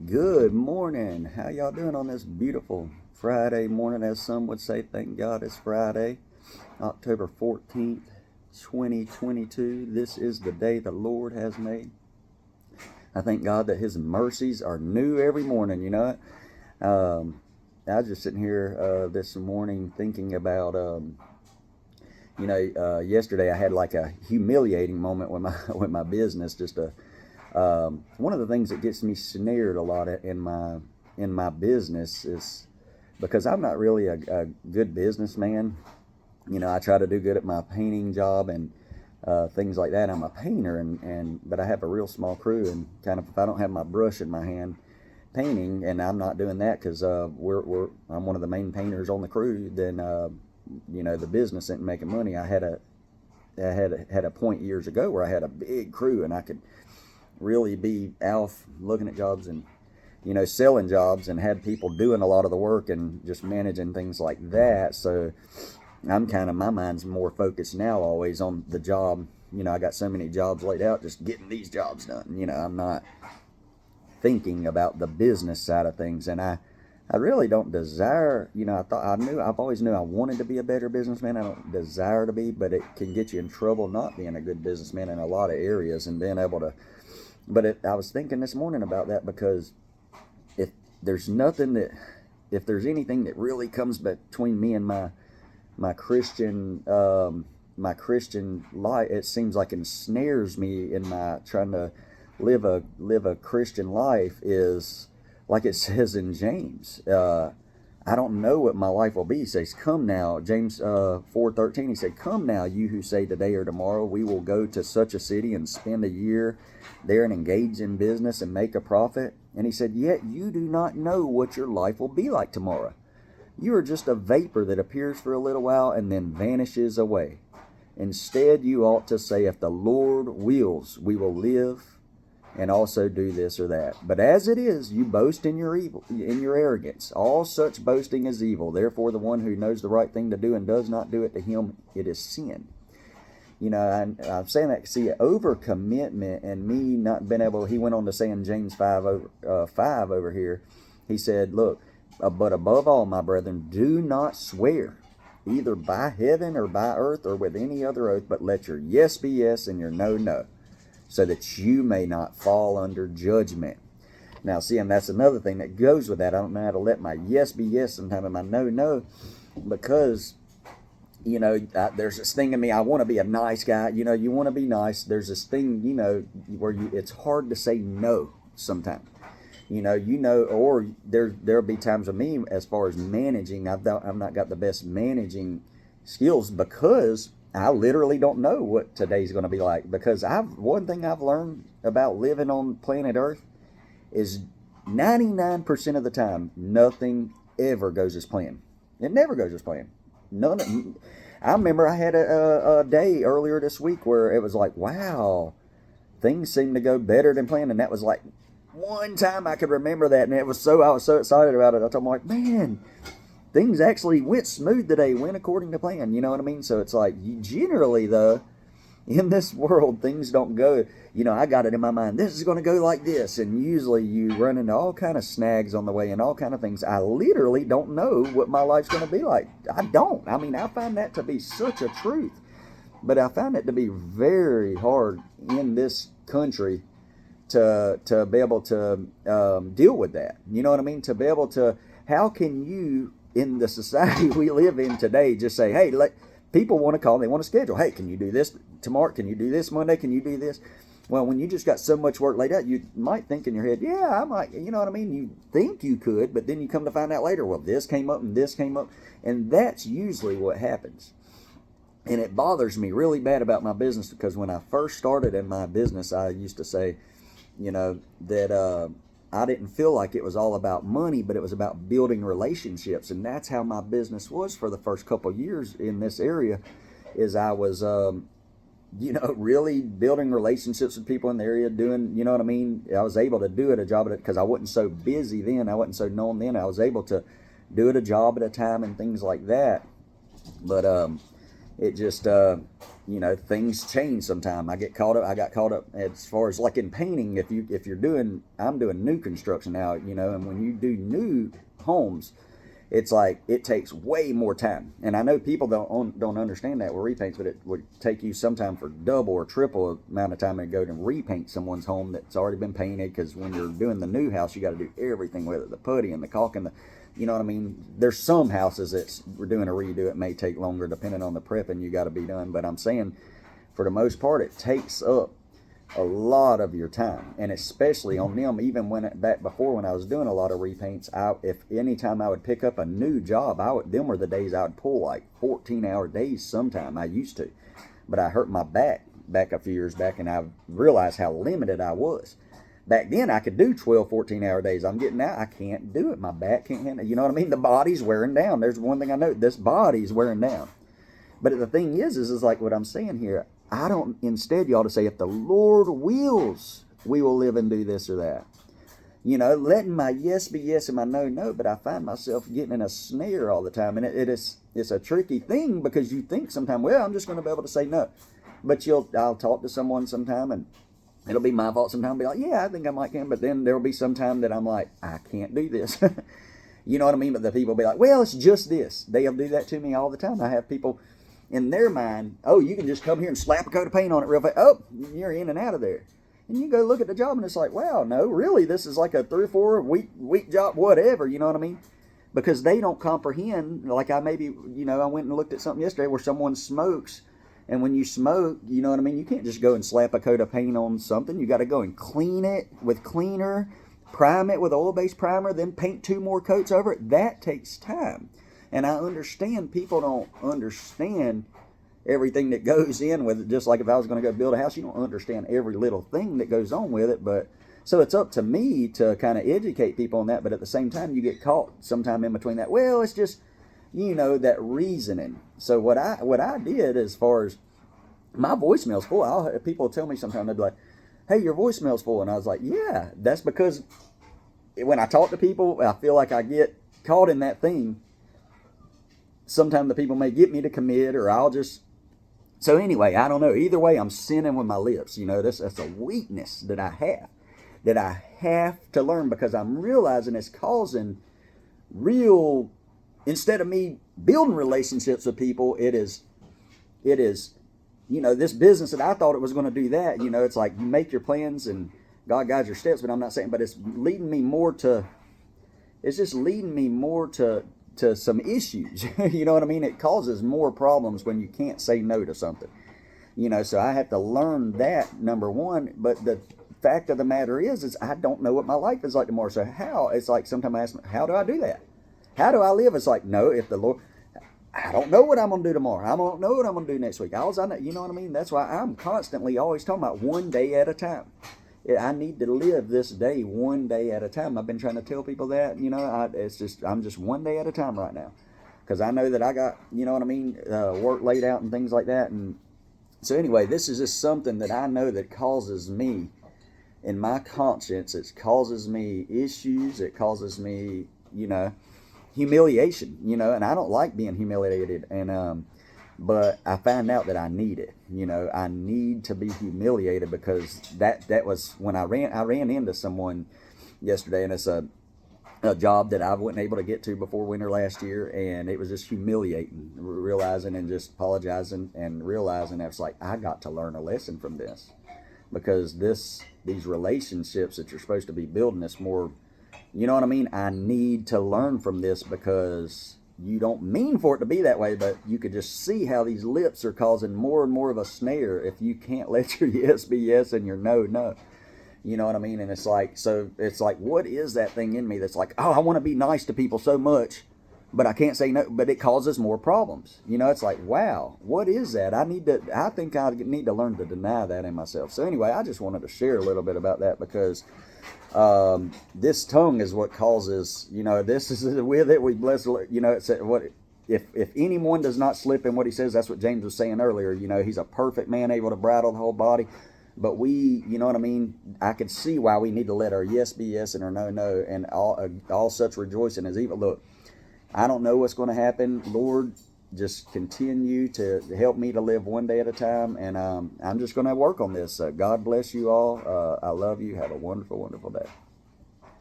Good morning. How y'all doing on this beautiful Friday morning, as some would say? Thank God it's Friday, October 14th, 2022. This is the day the Lord has made. I thank God that His mercies are new every morning. You know it. I was just sitting here this morning thinking about, yesterday I had like a humiliating moment with my with my business. One of the things that gets me snared a lot in my business is because I'm not really a good businessman. I try to do good at my painting job and things like that. I'm a painter, but I have a real small crew, and kind of if I don't have my brush in my hand painting, and I'm not doing that because I'm one of the main painters on the crew, then the business isn't making money. I had a point years ago where I had a big crew, and I could really be out looking at jobs and selling jobs, and had people doing a lot of the work and just managing things like that. So my mind's more focused now always on the job. I got so many jobs laid out, just getting these jobs done. I'm not thinking about the business side of things, and I really don't desire. I've always knew I wanted to be a better businessman. I don't desire to be, but it can get you in trouble not being a good businessman in a lot of areas, and being able to. I was thinking this morning about that, because if there's nothing that, if there's anything that really comes between me and my Christian life, it seems like ensnares me in my trying to live a Christian life, is like it says in James. I don't know what my life will be. He says, "Come now," James 4:13. He said, "Come now, you who say today or tomorrow we will go to such a city and spend a year there and engage in business and make a profit." And he said, "Yet you do not know what your life will be like tomorrow. You are just a vapor that appears for a little while and then vanishes away. Instead, you ought to say, if the Lord wills, we will live and also do this or that. But as it is, you boast in your evil, in your arrogance. All such boasting is evil. Therefore, the one who knows the right thing to do and does not do it, to him it is sin." I'm saying that, see, overcommitment and me not being able. He went on to say in James 5 over here, he said, "Look, but above all, my brethren, do not swear, either by heaven or by earth or with any other oath, but let your yes be yes and your no, no, so that you may not fall under judgment." Now, see, and that's another thing that goes with that. I don't know how to let my yes be yes sometimes and my no, no, because, there's this thing in me. I want to be a nice guy. You want to be nice. There's this thing, where it's hard to say no sometimes. Or there'll be times with me, as far as managing, I've not got the best managing skills, because I literally don't know what today's going to be like. Because one thing I've learned about living on planet Earth is 99% of the time, nothing ever goes as planned. It never goes as planned. I remember I had a day earlier this week where it was like, wow, things seem to go better than planned, and that was like one time I could remember that, and I was so excited about it. I told him, like, man, things actually went smooth today, went according to plan. You know what I mean? So it's like, generally though, in this world, things don't go. I got it in my mind, this is going to go like this, and usually you run into all kind of snags on the way and all kind of things. I literally don't know what my life's going to be like. I don't. I mean, I find that to be such a truth, but I find it to be very hard in this country to be able to deal with that. You know what I mean? To be able to, how can you, in the society we live in today, just say, hey, people want to call, they want to schedule. Hey, can you do this tomorrow? Can you do this Monday? Can you do this? Well, when you just got so much work laid out, you might think in your head, yeah, I might, you know what I mean? You think you could, but then you come to find out later, well, this came up and this came up. And that's usually what happens. And it bothers me really bad about my business, because when I first started in my business, I used to say, that I didn't feel like it was all about money, but it was about building relationships. And that's how my business was for the first couple of years in this area, is I was, really building relationships with people in the area, doing, you know what I mean? I was able to do it a job at it, because I wasn't so busy then. I wasn't so known then. I was able to do it a job at a time and things like that. But it just, things change sometime. I got caught up as far as like in painting. I'm doing new construction now, and when you do new homes, it's like it takes way more time. And I know people don't understand that with repaints, but it would take you sometime for double or triple amount of time to go and repaint someone's home that's already been painted. Because when you're doing the new house, you got to do everything with it, the putty and the caulk and the, you know what I mean? There's some houses that we're doing a redo. It may take longer depending on the prepping you got to be done. But I'm saying, for the most part, it takes up a lot of your time, and especially on them. Even back before when I was doing a lot of repaints, if anytime I would pick up a new job, them were the days I would pull like 14-hour days. Sometime I used to, but I hurt my back a few years back, and I realized how limited I was. Back then I could do 12, 14-hour days. I'm getting out, I can't do it. My back can't handle it. You know what I mean? The body's wearing down. There's one thing I know: this body's wearing down. But the thing is like what I'm saying here. Instead, you ought to say, if the Lord wills, we will live and do this or that. Letting my yes be yes and my no, no. But I find myself getting in a snare all the time. And it's a tricky thing, because you think sometimes, well, I'm just going to be able to say no. But I'll talk to someone sometime, and it'll be my fault sometime. Be like, yeah, I think I might can. But then there'll be some time that I'm like, I can't do this. You know what I mean? But the people will be like, well, it's just this. They'll do that to me all the time. I have people in their mind, oh, you can just come here and slap a coat of paint on it real fast. Oh, you're in and out of there. And you go look at the job, and it's like, wow, no, really, this is like a 3 or 4 week job, whatever, you know what I mean? Because they don't comprehend. Like I went and looked at something yesterday where someone smokes, and when you smoke, you know what I mean, you can't just go and slap a coat of paint on something. You got to go and clean it with cleaner, prime it with oil-based primer, then paint 2 more coats over it. That takes time. And I understand people don't understand everything that goes in with it. Just like if I was going to go build a house, you don't understand every little thing that goes on with it. But so it's up to me to kind of educate people on that. But at the same time, you get caught sometime in between that. Well, it's just, that reasoning. So what I did, as far as my voicemail's full, people tell me sometimes, they'll be like, hey, your voicemail's full. And I was like, yeah, that's because when I talk to people, I feel like I get caught in that thing. Sometimes the people may get me to commit, or I'll just... So anyway, I don't know. Either way, I'm sinning with my lips. That's a weakness that I have to learn, because I'm realizing it's causing real... Instead of me building relationships with people, it is, this business that I thought it was going to do that. It's like you make your plans and God guides your steps, but I'm not saying, but it's leading me more to... It's just leading me more to some issues. You know what I mean? It causes more problems when you can't say no to something. So I have to learn that, number one. But the fact of the matter is I don't know what my life is like tomorrow. So it's like sometimes I ask, how do I do that? How do I live? It's like, no, if the Lord, I don't know what I'm going to do tomorrow. I don't know what I'm going to do next week. You know what I mean? That's why I'm constantly always talking about one day at a time. I need to live this day one day at a time. I've been trying to tell people that, I'm just one day at a time right now. Because I know that I got, work laid out and things like that. And so anyway, this is just something that I know that causes me, in my conscience, it causes me issues. It causes me, humiliation, and I don't like being humiliated. And, but I find out that I need it. I need to be humiliated, because that was when I ran into someone yesterday, and it's a job that I wasn't able to get to before winter last year, and it was just humiliating, realizing and just apologizing and realizing that's like, I got to learn a lesson from this, because these relationships that you're supposed to be building, is more, you know what I mean? I need to learn from this, because you don't mean for it to be that way, but you could just see how these lips are causing more and more of a snare if you can't let your yes be yes and your no, no. You know what I mean? And it's like, what is that thing in me that's like, oh, I want to be nice to people so much, but I can't say no, but it causes more problems. It's like, wow, what is that? I think I need to learn to deny that in myself. So anyway, I just wanted to share a little bit about that, because this tongue is what causes, this is with it we bless, it said, what if anyone does not slip in what he says, that's what James was saying earlier. He's a perfect man, able to bridle the whole body. But we, you know what I mean? I could see why we need to let our yes be yes and our no, no, and all such rejoicing is evil. Look, I don't know what's going to happen. Lord, just continue to help me to live one day at a time. And I'm just going to work on this. God bless you all. I love you. Have a wonderful, wonderful day.